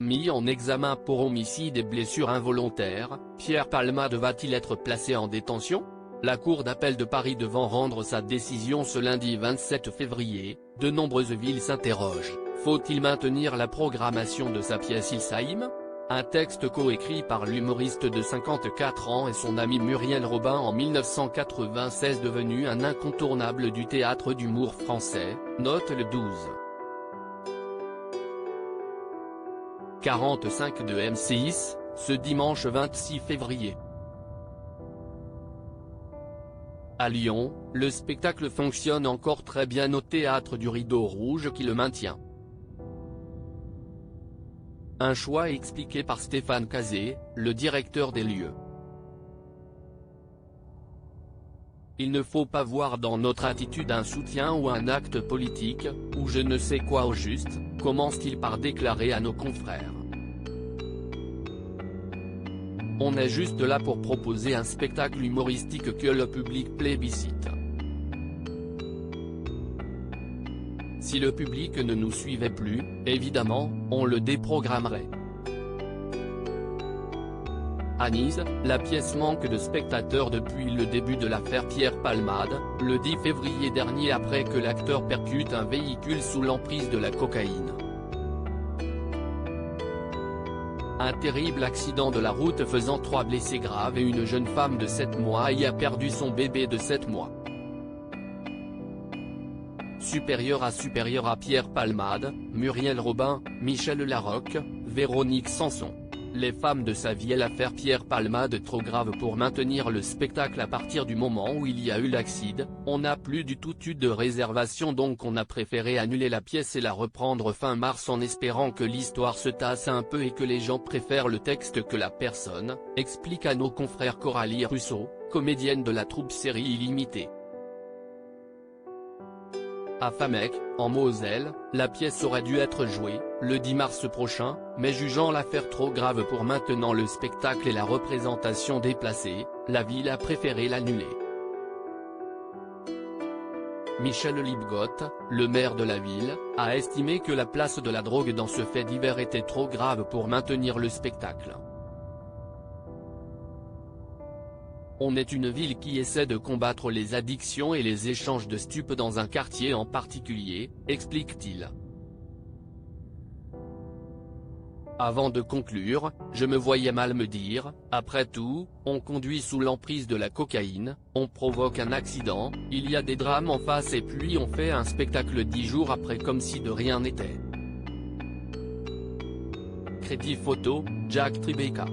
Mis en examen pour homicide et blessure involontaire, Pierre Palmade va-t-il être placé en détention? La Cour d'appel de Paris devant rendre sa décision ce lundi 27 février, de nombreuses villes s'interrogent, faut-il maintenir la programmation de sa pièce Il Saïm? Un texte coécrit par l'humoriste de 54 ans et son ami Muriel Robin en 1996 devenu un incontournable du théâtre d'humour français, note le 12. 45 de M6, ce dimanche 26 février. À Lyon, le spectacle fonctionne encore très bien au théâtre du Rideau Rouge qui le maintient. Un choix expliqué par Stéphane Cazé, le directeur des lieux. Il ne faut pas voir dans notre attitude un soutien ou un acte politique, ou je ne sais quoi au juste, commence-t-il par déclarer à nos confrères. On est juste là pour proposer un spectacle humoristique que le public plébiscite. Si le public ne nous suivait plus, évidemment, on le déprogrammerait. À Nice, la pièce manque de spectateurs depuis le début de l'affaire Pierre Palmade, le 10 février dernier après que l'acteur percute un véhicule sous l'emprise de la cocaïne. Un terrible accident de la route faisant 3 blessés graves et une jeune femme de 7 mois y a perdu son bébé de 7 mois. Supérieur à Pierre Palmade, Muriel Robin, Michel Larocque, Véronique Sanson. Les femmes de sa vie et l'affaire Pierre Palmade trop grave pour maintenir le spectacle à partir du moment où il y a eu l'accident, on n'a plus du tout eu de réservation donc on a préféré annuler la pièce et la reprendre fin mars en espérant que l'histoire se tasse un peu et que les gens préfèrent le texte que la personne, explique à nos confrères Coralie Russo, comédienne de la troupe Série Illimitée. À Famec, en Moselle, la pièce aurait dû être jouée, le 10 mars prochain, mais jugeant l'affaire trop grave pour maintenant le spectacle et la représentation déplacée, la ville a préféré l'annuler. Michel Libgott, le maire de la ville, a estimé que la place de la drogue dans ce fait divers était trop grave pour maintenir le spectacle. On est une ville qui essaie de combattre les addictions et les échanges de stupes dans un quartier en particulier, explique-t-il. Avant de conclure, je me voyais mal me dire, après tout, on conduit sous l'emprise de la cocaïne, on provoque un accident, il y a des drames en face et puis on fait un spectacle 10 jours après comme si de rien n'était. Crédit photo, Jack Tribeca.